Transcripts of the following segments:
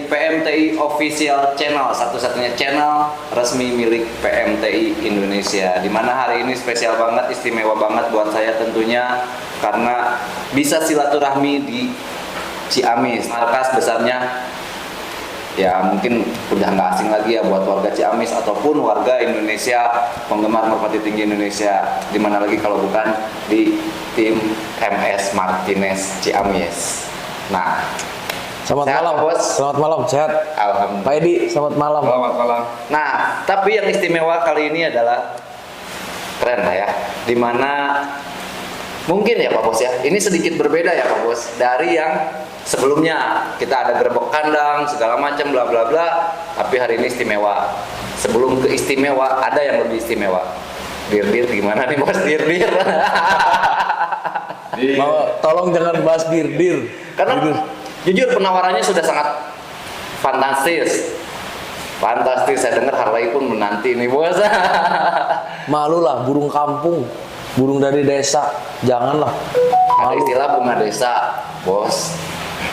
di PMTI Official Channel, satu-satunya channel resmi milik PMTI Indonesia. Dimana hari ini spesial banget, istimewa banget buat saya tentunya karena bisa silaturahmi di Ciamis, markas besarnya. Ya mungkin udah nggak asing lagi ya buat warga Ciamis ataupun warga Indonesia, penggemar merpati tinggi Indonesia. Dimana lagi kalau bukan di tim MS Martinez Ciamis. Nah, selamat sehat, malam, Bos. Selamat malam, sehat. Alhamdulillah. Pak Edi, selamat malam. Selamat malam. Nah, tapi yang istimewa kali ini adalah keren lah ya. Dimana mungkin ya Pak Bos ya, ini sedikit berbeda ya Pak Bos dari yang sebelumnya. Kita ada gerbek kandang segala macam bla bla bla, tapi hari ini istimewa. Sebelum ke istimewa ada yang lebih istimewa. Dir gimana nih Bos? Dir. Mau tolong jangan bahas dir. Karena jujur penawarannya sudah sangat fantastis. Saya dengar Harley pun menanti nih Bos. Malu lah, burung kampung, burung dari desa, janganlah. Ada istilah bunga desa, Bos.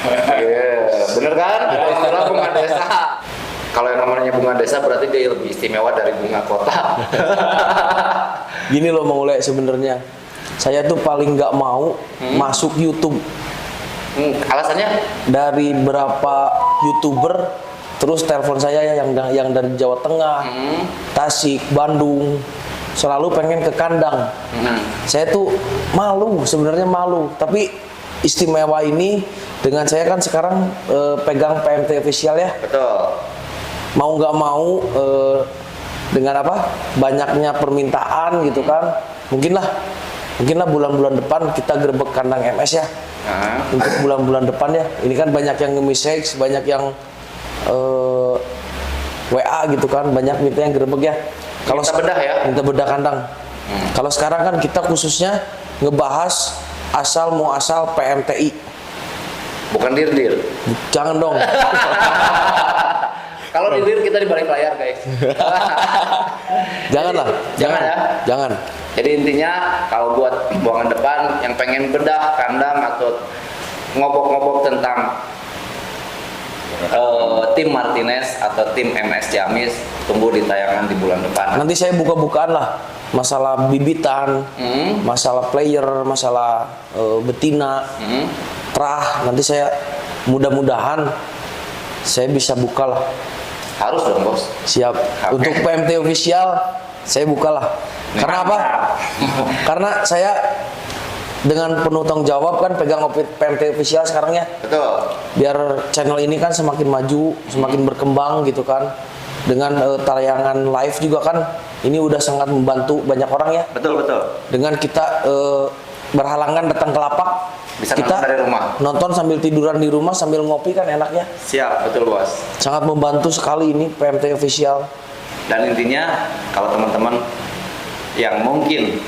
Iya, bener kan? Ada istilah bunga desa. Kalau yang namanya bunga desa berarti dia lebih istimewa dari bunga kota. Gini loh Mang Ule, sebenarnya saya tuh paling nggak mau masuk YouTube. Alasannya? Dari berapa YouTuber terus telepon saya ya yang dari Jawa Tengah, Tasik, Bandung, selalu pengen ke kandang. Saya tuh malu, sebenarnya malu. Tapi istimewa ini dengan saya kan sekarang pegang PMT official ya. Betul. Mau nggak mau dengan apa banyaknya permintaan gitu kan, mungkinlah bulan-bulan depan kita gerbek kandang MS ya. Untuk bulan-bulan depan ya. Ini kan banyak yang nge-message, banyak yang WA gitu kan, banyak minta yang gerbek ya. Kalau minta bedah ya. Minta bedah kandang. Kalau sekarang kan kita khususnya ngebahas asal muasal PMTI. Bukan dir. Jangan dong. Kalau dir kita di balik layar guys. Janganlah. Jangan ya. Jangan. Jadi intinya kalau buat buangan depan yang pengen bedah kandang atau ngobok-ngobok tentang tim Martinez atau tim MS Ciamis, tunggu di tayangan di bulan depan. Nanti saya buka-bukaan lah masalah bibitan, masalah player, masalah betina, terah. Nanti saya mudah-mudahan saya bisa buka lah. Harus dong Bos. Siap. Okay. Untuk PMT official saya buka lah. Karena apa? Karena saya dengan penuh tanggung jawab kan pegang PMT official sekarang ya. Betul. Biar channel ini kan semakin maju, semakin berkembang gitu kan. Dengan tayangan live juga kan ini udah sangat membantu banyak orang ya. Betul. Dengan kita berhalangan datang ke lapak, bisa kita dari rumah. Nonton sambil tiduran di rumah sambil ngopi kan enak ya. Siap, betul Bos. Sangat membantu sekali ini PMT official. Dan intinya kalau teman-teman yang mungkin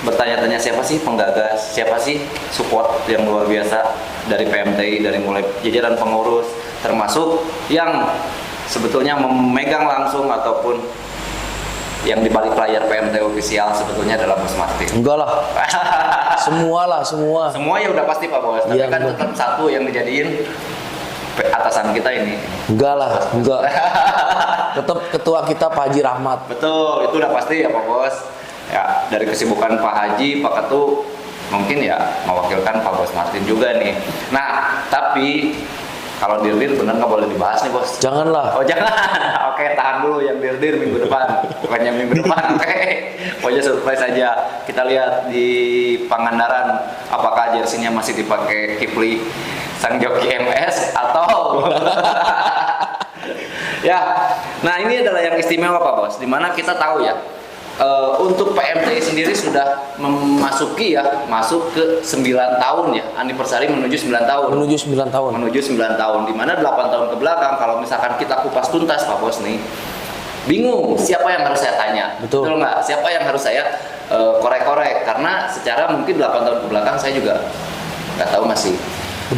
bertanya-tanya siapa sih penggagas, siapa sih support yang luar biasa dari PMTI, dari mulai jajaran pengurus termasuk yang sebetulnya memegang langsung ataupun yang di balik layar PMT official sebetulnya adalah Bos Martin. Enggak lah. Semua. Semua ya udah pasti Pak Bos, tapi ya, kan tetap satu yang dijadiin atasan kita ini. Enggak. Tetap ketua kita Pak Haji Rahmat. Betul, itu udah pasti ya Pak Bos. Ya, dari kesibukan Pak Haji, Pak Ketu mungkin ya mewakilkan Pak Bos Martin juga nih. Nah, tapi kalau dir bener nggak boleh dibahas nih Bos. Janganlah. Oh jangan. Oke, tahan dulu yang dir minggu depan. Bukannya minggu depan. Oke. Pokoknya surprise aja. Kita lihat di Pangandaran apakah jersinya masih dipakai Kipli sang joki MS atau ya. Nah, ini adalah yang istimewa Pak Bos. Dimana kita tahu ya. Untuk PMTI sendiri sudah memasuki ya, masuk ke 9 tahun ya, anniversary menuju 9 tahun. Menuju 9 tahun, dimana 8 tahun ke belakang, kalau misalkan kita kupas tuntas Pak Bos nih, bingung siapa yang harus saya tanya. Betul nggak? Siapa yang harus saya korek-korek, karena secara mungkin 8 tahun ke belakang saya juga nggak tahu masih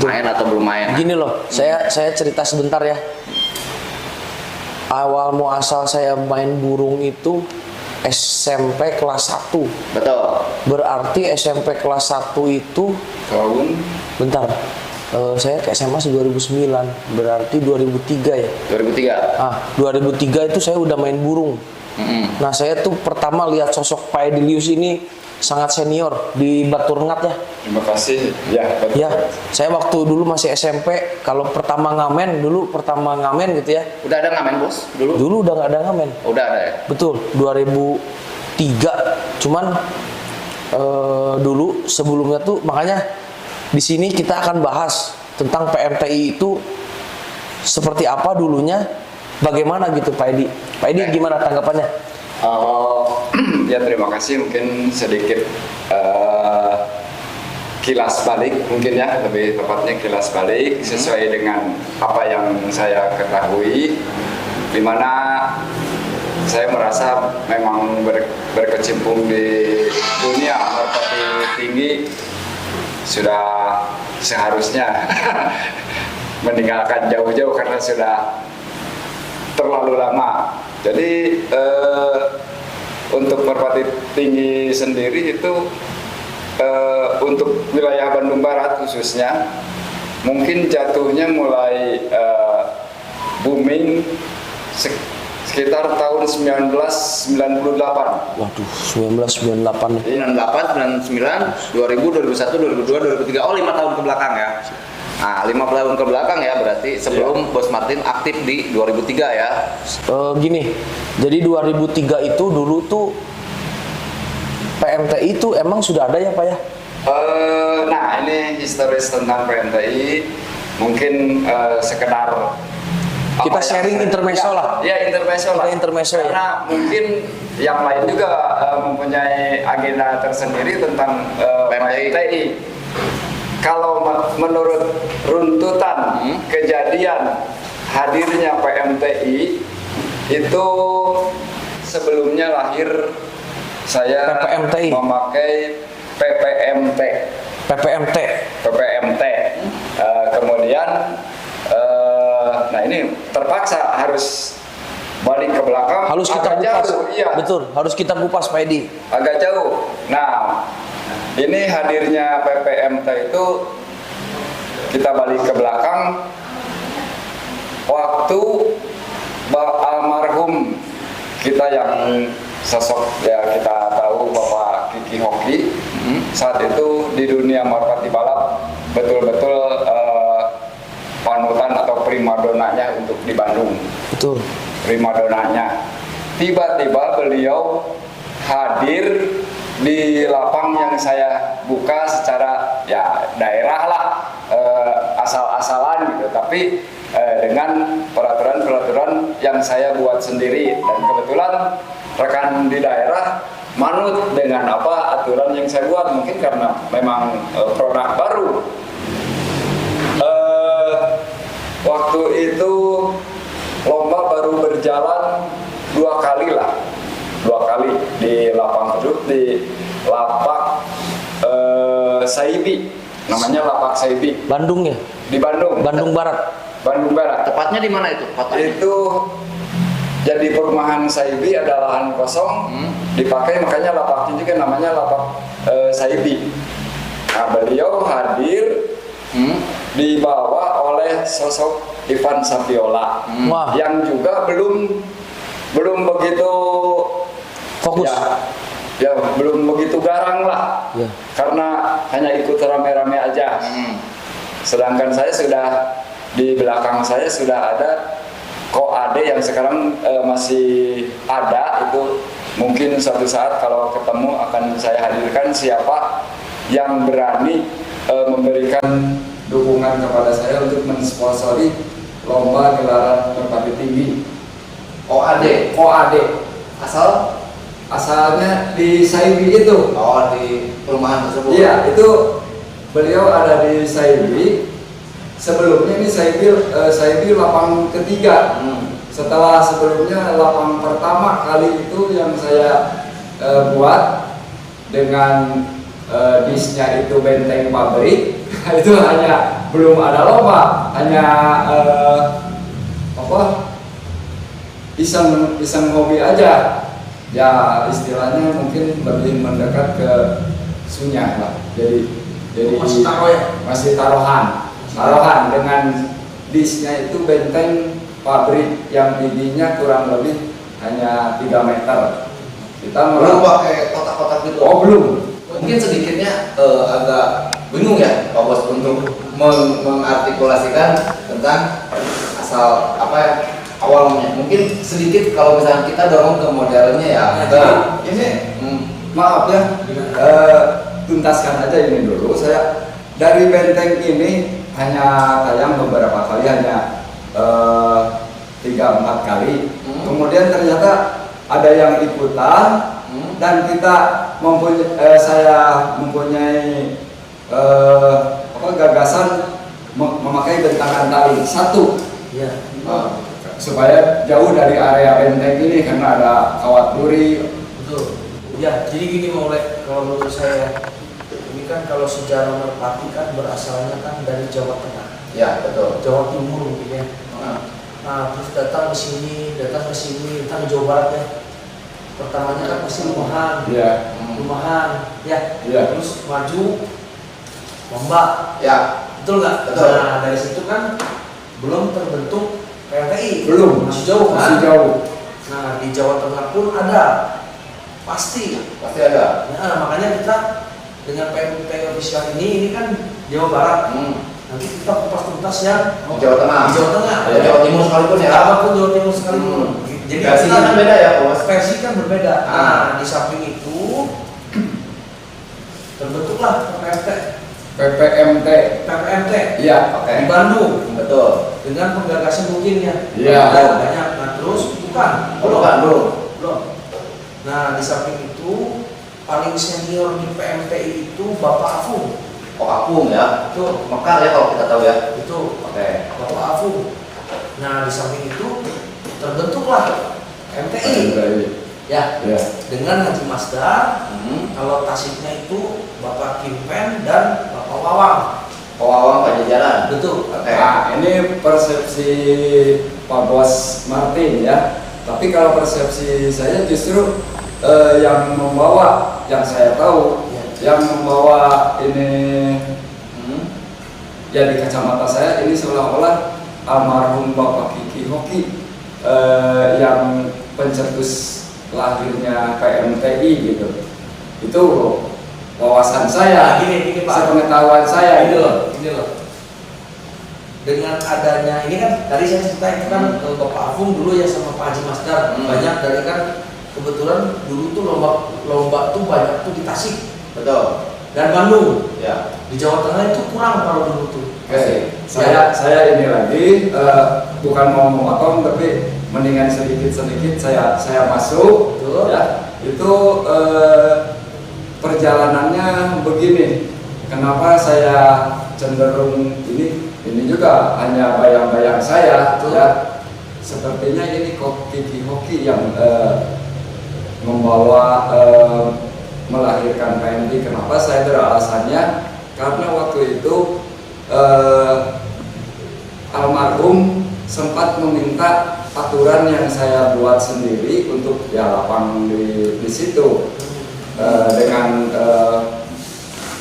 main atau belum main. Gini loh, saya cerita sebentar ya. Awal muasal saya main burung itu SMP kelas 1. Betul. Berarti SMP kelas 1 itu tahun bentar. Saya ke SMA sih 2009, berarti 2003 ya. 2003. 2003 itu saya udah main burung. Nah, saya tuh pertama lihat sosok Pak Edilius ini sangat senior di Baturngat ya. Terima kasih. Ya, betul. Ya, saya waktu dulu masih SMP, kalau pertama ngamen gitu ya. Udah ada ngamen bos dulu? Dulu udah nggak ada ngamen. Udah ada ya? Betul, 2003. Cuman dulu sebelumnya tuh makanya di sini kita akan bahas tentang PMTI itu seperti apa dulunya, bagaimana gitu Pak Edi. Pak Edi gimana tanggapannya? Ya terima kasih, mungkin sedikit kilas balik mungkin ya, lebih tepatnya kilas balik sesuai dengan apa yang saya ketahui, di mana saya merasa memang berkecimpung di dunia merpati tinggi sudah seharusnya meninggalkan jauh-jauh karena sudah terlalu lama. Jadi untuk merpati tinggi sendiri itu untuk wilayah Bandung Barat khususnya mungkin jatuhnya mulai booming sekitar tahun 1998. Waduh, 1998. 98, 99, 2000, 2001, 2002, 2003. Oh, 5 tahun ke belakang ya. Nah, 5 tahun ke belakang ya berarti sebelum Bos Martin aktif di 2003 ya. Gini, jadi 2003 itu dulu tuh PMTI itu emang sudah ada ya Pak ya? Nah ini historis tentang PMTI mungkin sekedar Kita sharing intermezzo lah. Ya intermezzo lah. Kita intermezzo ya. Karena mungkin yang lain juga mempunyai agenda tersendiri tentang PMTI. Kalau menurut runtutan kejadian hadirnya PMTI itu sebelumnya lahir saya PPMTI. memakai PPMT. PPMT. PPMT. Kemudian nah ini terpaksa harus balik ke belakang. Harus kita agak kupas. jauh, iya. Betul, harus kita kupas Pak Edi. Agak jauh. Nah, ini hadirnya PPMT itu kita balik ke belakang waktu almarhum kita yang sosok ya kita tahu Bapak Kiki Hoki saat itu di dunia merpati balap betul-betul panutan atau primadonanya untuk di Bandung. Betul. Primadonanya. Tiba-tiba beliau hadir di lapang yang saya buka secara ya daerah lah, asal-asalan gitu, tapi dengan peraturan-peraturan yang saya buat sendiri, dan kebetulan rekan di daerah manut dengan apa aturan yang saya buat, mungkin karena memang produk baru. Waktu itu lomba baru berjalan 2 kali lah, 2 kali di lapang pedut, di lapak Saibi, namanya lapak Saibi. Bandung ya? Di Bandung. Bandung Barat. Bandung Barat. Tepatnya di mana itu? Itu jadi perumahan Saibi, ada lahan kosong dipakai, makanya lapaknya juga namanya lapak Saibi. Nah, beliau hadir dibawa oleh sosok Ivan Saviola Wah. yang juga belum begitu Fokus. ya belum begitu garang lah, Ya. karena hanya ikut rame-rame aja. Sedangkan saya sudah di belakang saya sudah ada Koade yang sekarang masih ada, itu mungkin suatu saat kalau ketemu akan saya hadirkan siapa yang berani memberikan dukungan kepada saya untuk mensponsori lomba gelaran merpati tinggi. OAD. Asalnya di Saibi itu. Oh, di perumahan tersebut. Iya, itu beliau ada di Saibi. Sebelumnya ini Saibi lapang ketiga. Setelah sebelumnya lapang pertama kali itu yang saya buat dengan disnya itu benteng pabrik. Itu hanya belum ada lomba, hanya iseng hobi aja. Ya istilahnya mungkin lebih mendekat ke sunyah lah. Jadi masih taruhan. malahan dengan disknya itu benteng pabrik yang tingginya kurang lebih hanya 3 meter. Kita Belum pakai kotak-kotak gitu. Oh belum. Mungkin sedikitnya agak bingung ya Pak Bos untuk mengartikulasikan tentang asal apa ya, awalnya. Mungkin sedikit kalau misalnya kita dorong ke modelnya ya. Ini maaf ya, tuntaskan aja ini dulu. Saya dari benteng ini hanya tayang beberapa kali, hanya 3-4 kali. Kemudian ternyata ada yang ikutan dan kita saya mempunyai gagasan memakai bentangan tali satu. Iya. Supaya jauh dari area benteng ini karena ada kawat duri. Betul. Ya, jadi gini Maulek, kalau menurut saya ini kan kalau sejarah Merpati kan berasalnya kan dari Jawa Tengah. Ya, betul. Jawa Timur mungkin ya. Nah, terus datang ke sini, datang ke Jawa Barat ya. Pertamanya kan pasti rumahan. Iya. Rumahan, ya. Iya. Terus maju, lomba. Ya, Betul nggak? Betul. Nah, dari situ kan belum terbentuk PLTI. Belum. Masih jauh kan? Masih jauh. Nah, di Jawa Tengah pun ada. Pasti. pasti ada. Nah, makanya kita dengan PMT official ini kan Jawa Barat. Nanti kita kupas tuntas yang Di Jawa Tengah. Di Jawa Tengah. Ya, Jawa Timur sekalipun ya. Apapun Jawa Timur sekalipun. Jadi Versinya kita kan beda ya, Bos. versi kan berbeda. Ah. Nah, di samping itu terbentuklah PPMT. PPMT Iya. Oke. di Bandung Betul. dengan penggagasan mungkinnya. Iya. Banyak. Nah, terus belum. Belum. Nah, di samping itu paling senior di PMTI itu Bapak Afung. Oh, Apung ya. Itu Mekar ya kalau kita tahu ya. Oke. Oke. Bapak Afung. Nah, di samping itu terbentuklah MTI. Ya, Iya. dengan Haji Masdar. Kalau Tasiknya itu Bapak Kimpen dan Bapak Wawang. Pawang Pajajaran. Betul. Oke. Nah, ini persepsi Pak Bos Martin ya. Tapi kalau persepsi saya justru yang membawa, yang saya tahu, yang membawa ini ya di kacamata saya ini seolah-olah almarhum Bapak Kiki Hoki yang pencetus lahirnya PMTI gitu. Itu wawasan saya, Gini, Pak. sepengetahuan saya Ini gitu. loh. Dengan adanya ini kan tadi saya cerita itu kan Bapak Afung dulu ya sama Pak Haji Masdar banyak dari kan kebetulan dulu tuh lomba tuh banyak tuh di Tasik Betul. dan Bandung. Ya. Di Jawa Tengah itu kurang kalau dulu tuh. Oke, saya ini lagi bukan mau memotong tapi mendingan sedikit saya masuk. Betul. Ya, itu perjalanannya begini. Kenapa saya cenderung ini juga hanya bayang-bayang saya. Betul. Ya, sepertinya ini Kiki Hoki yang membawa melahirkan PMT. Kenapa saya beralasannya? Karena waktu itu almarhum sempat meminta aturan yang saya buat sendiri untuk ya lapang di situ dengan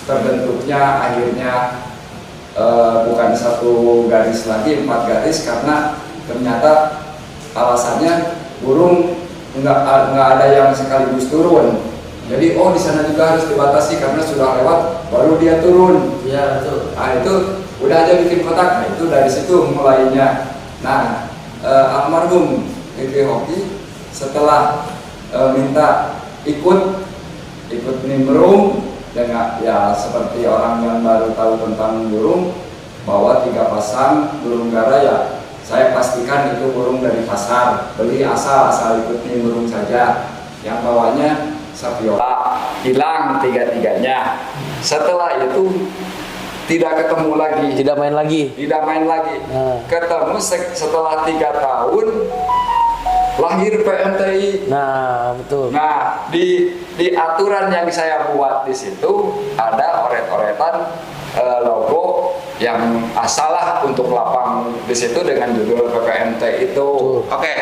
terbentuknya akhirnya bukan 1 garis lagi 4 garis karena ternyata alasannya burung nggak ada yang sekaligus turun. Jadi di sana juga harus dibatasi karena sudah lewat baru dia turun. Iya, betul. Nah itu udah aja bikin kotak. Nah itu dari situ mulainya. Nah almarhum Kiki Hoki setelah minta ikut nimbrung dengan ya seperti orang yang baru tahu tentang burung, bawa 3 pasang burung gara ya. Saya pastikan itu burung dari pasar, beli asal ikut nimbrung saja. Yang bawanya Saviola hilang 3-3-nya. Setelah itu tidak ketemu lagi. Tidak main lagi. Ketemu setelah 3 tahun lahir PMTI. Nah, betul. Nah di aturan yang saya buat di situ ada oret-oretan logo yang asalah untuk lapang di situ dengan judul PPMT itu. Betul. Oke.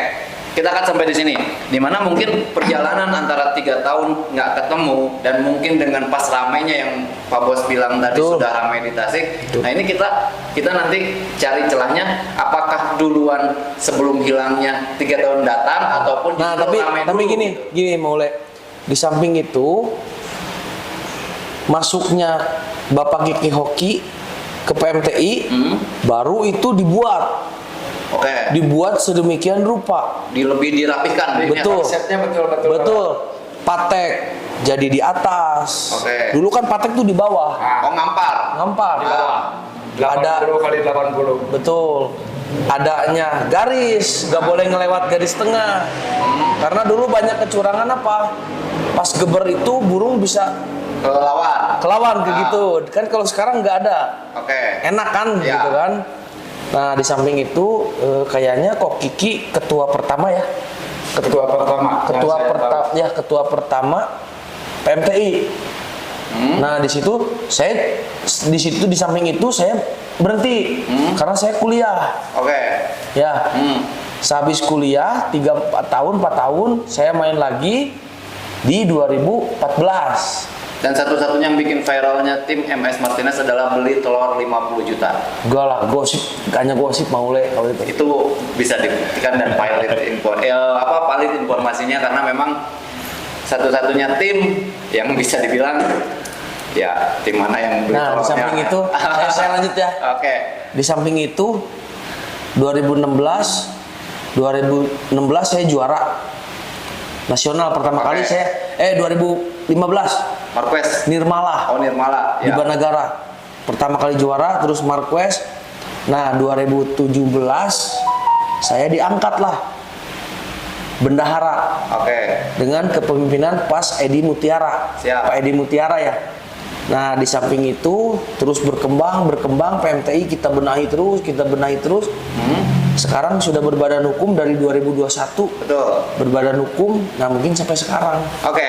kita akan sampai di sini. Dimana mungkin perjalanan antara 3 tahun nggak ketemu dan mungkin dengan pas ramainya yang Pak Bos bilang tadi Betul. sudah ramai di Tasik. Betul. Nah ini kita nanti cari celahnya. Apakah duluan sebelum hilangnya 3 tahun datang ataupun Nah, justru ramai tapi dulu, gini, gitu. gini Maule. Di samping itu masuknya Bapak Kiki Hoki ke PMTI baru itu dibuat sedemikian rupa. Lebih dirapihkan. Betul. Konsepnya betul. Betul. Patek jadi di atas. Oke. Dulu kan patek tuh di bawah. Oh ngampar. Ngampar. Di bawah. 80 kali 80. Betul. Adanya garis, nggak boleh ngelewat garis tengah. Karena dulu banyak kecurangan apa? Pas geber itu burung bisa kelawan kayak gitu. Kan kalau sekarang nggak ada. Oke. Enak kan Ya. gitu kan. Nah, di samping itu kayaknya kok Kiki ketua pertama ya. Ketua pertama. Ketua pertama PMTI. Nah, di situ di samping itu saya berhenti karena saya kuliah. Oke. Ya. Sehabis kuliah 4 tahun saya main lagi di 2014. Dan satu-satunya yang bikin viralnya tim MS Martinez adalah beli telur 50 juta. Enggak lah, gosip, hanya gosip Maule kalau itu. Itu bisa dibuktikan dan valid informasinya karena memang satu-satunya tim yang bisa dibilang ya tim mana yang beli Nah, di telurnya. samping itu saya lanjut ya. Oke. Di samping itu 2016 saya juara nasional pertama Oke. kali 2015 Marquez. Nirmala Oh Nirmala. di Banagara pertama kali juara, terus Marquez. Nah, 2017 saya diangkat lah bendahara Oke. dengan kepemimpinan Pas Edi Mutiara. Siap. Pak Edi Mutiara ya. Nah, di samping itu terus berkembang PMTI kita benahi terus. Sekarang sudah berbadan hukum dari 2021. Betul. Berbadan hukum, nah mungkin sampai sekarang. Oke.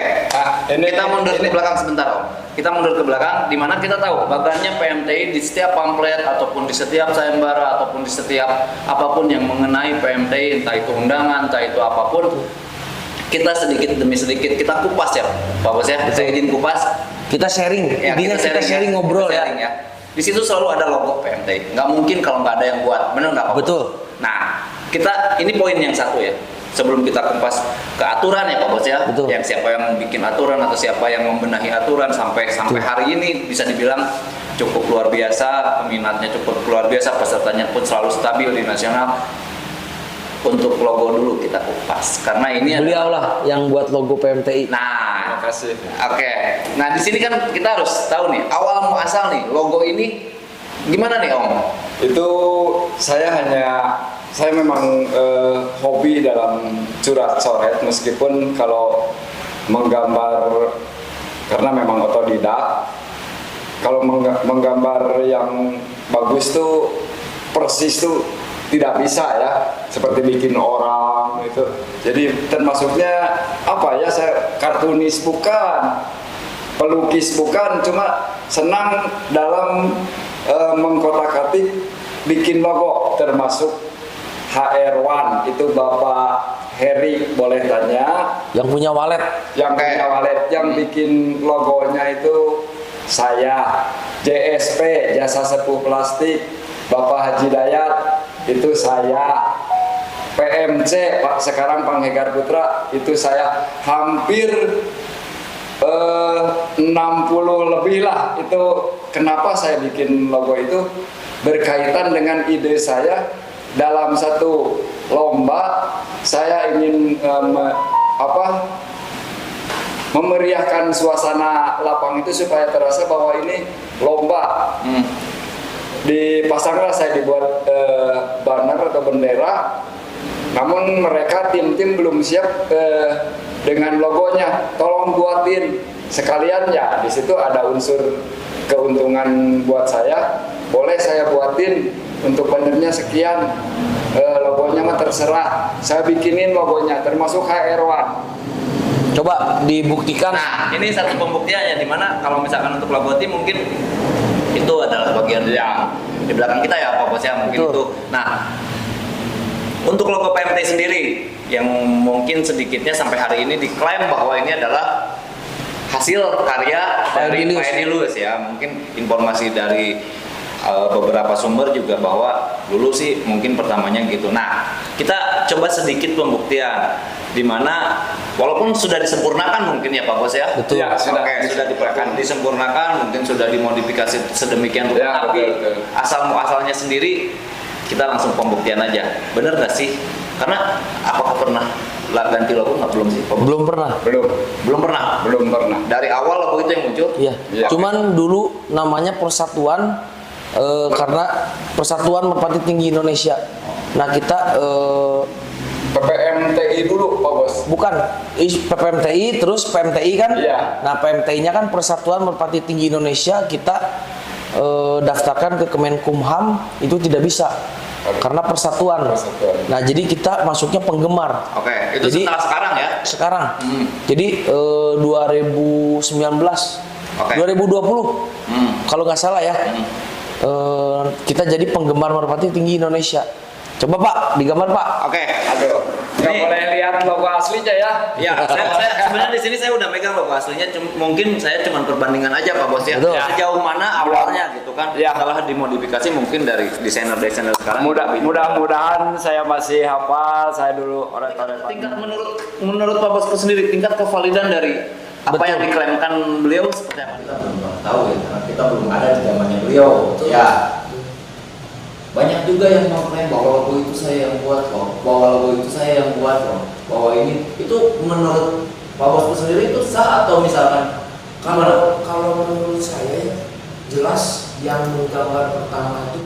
Ini- Kita mundur ke ini- belakang sebentar Om. Kita mundur ke belakang di mana kita tahu bagannya PMTI di setiap pamflet ataupun di setiap sayembara ataupun di setiap apapun yang mengenai PMTI, entah itu undangan, entah itu apapun, kita sedikit demi sedikit kita kupas ya Pak Bos ya. Saya izin kupas. Kita sharing, Ya, intinya kita sharing ya. ngobrol Kita ya. sharing Di situ selalu ada logo PMTI. Nggak mungkin kalau nggak ada yang buat. Bener nggak Pak Bos? Betul. Nah, ini poin yang satu ya. Sebelum kita kupas ke aturan ya Pak Bos ya. Betul. Yang siapa yang bikin aturan atau siapa yang membenahi aturan sampai hari ini bisa dibilang cukup luar biasa, peminatnya cukup luar biasa, pesertanya pun selalu stabil di nasional. Untuk logo dulu kita kupas karena ini Beliau lah yang buat logo PMTI. Nah, Terima kasih. oke. Nah, di sini kan kita harus tahu nih awal muasal nih logo ini gimana nih Om? Itu saya memang hobi dalam coret meskipun kalau menggambar karena memang otodidak. Kalau menggambar yang bagus tuh persis tuh tidak bisa ya, seperti bikin orang itu. Jadi termasuknya apa ya, saya kartunis bukan, pelukis bukan, cuma senang dalam mengkotak-atik bikin logo, termasuk HR1 itu Bapak Heri, boleh tanya. Yang punya wallet. Yang punya wallet, yang bikin logonya itu saya. JSP, Jasa Sepuh Plastik, Bapak Haji Dayat, itu saya. PMC, Pak sekarang Panghegar Putra, itu saya. Hampir 60 lebih lah. Itu kenapa saya bikin logo itu berkaitan dengan ide saya. Dalam satu lomba saya ingin memeriahkan suasana lapang itu supaya terasa bahwa ini lomba. Dipasanglah saya dibuat banner atau bendera. Namun mereka tim-tim belum siap dengan logonya. Tolong buatin sekalian ya. Di situ ada unsur keuntungan buat saya. Boleh saya buatin untuk bannernya sekian. Logonya mah terserah. Saya bikinin logonya termasuk HR1. Coba dibuktikan. Nah, ini satu pembuktiannya di mana kalau misalkan untuk logo tim mungkin itu adalah bagian yang di belakang kita ya Pak Bos ya mungkin Betul. itu. Nah, untuk logo PMT sendiri yang mungkin sedikitnya sampai hari ini diklaim bahwa ini adalah hasil karya dari Pak Edilus ya. Mungkin informasi dari beberapa sumber juga bahwa dulu sih mungkin pertamanya gitu. Nah, kita coba sedikit pembuktian di mana walaupun sudah disempurnakan mungkin ya Pak Bos ya. Betul. Ya, sudah disempurnakan, mungkin sudah dimodifikasi sedemikian rupa, Ya, tapi betul. asal-muasalnya sendiri kita langsung pembuktian aja. Bener nggak sih? Karena apakah pernah ganti logo nggak? Belum sih Pak Bos? Belum pernah. Belum pernah. Belum pernah. Dari awal logo itu yang muncul. Iya. Iya. Cuman dulu namanya Persatuan karena Persatuan Merpati Tinggi Indonesia. Nah kita PPMTI dulu Pak Bos. bukan PPMTI terus PMTI kan. Iya. Nah PMTI-nya kan Persatuan Merpati Tinggi Indonesia, kita daftarkan ke Kemenkumham itu tidak bisa karena persatuan. Nah jadi kita masuknya penggemar. Oke, itu Jadi- setelah sekarang ya. Sekarang. Jadi 2019, Oke. 2020 Hmm. kalau nggak salah ya. Kita jadi penggemar Merpati Tinggi Indonesia. Coba Pak, digambar Pak. Oke. Aduh, nggak Ini- boleh lihat logo aslinya ya. Ya, saya sebenarnya di sini saya udah megang logo aslinya. Mungkin saya cuma perbandingan aja Pak Bos ya. Betul. Sejauh mana awalnya gitu kan. Ya. Setelah dimodifikasi mungkin dari desainer-desainer sekarang. Mudah-mudahan saya masih hafal. Saya dulu orang-orang. Tingkat menurut Pak Bosku sendiri, tingkat kevalidan dari apa Betul. yang diklaimkan beliau seperti apa? Kita belum tahu ya, karena kita belum ada di zamannya beliau. Ya, banyak juga yang mengklaim bahwa logo itu saya yang buat loh, bahwa logo itu saya yang buat loh, bahwa ini itu menurut Pak Bosku sendiri itu sah atau misalkan Kalau menurut saya jelas yang menggambar pertama itu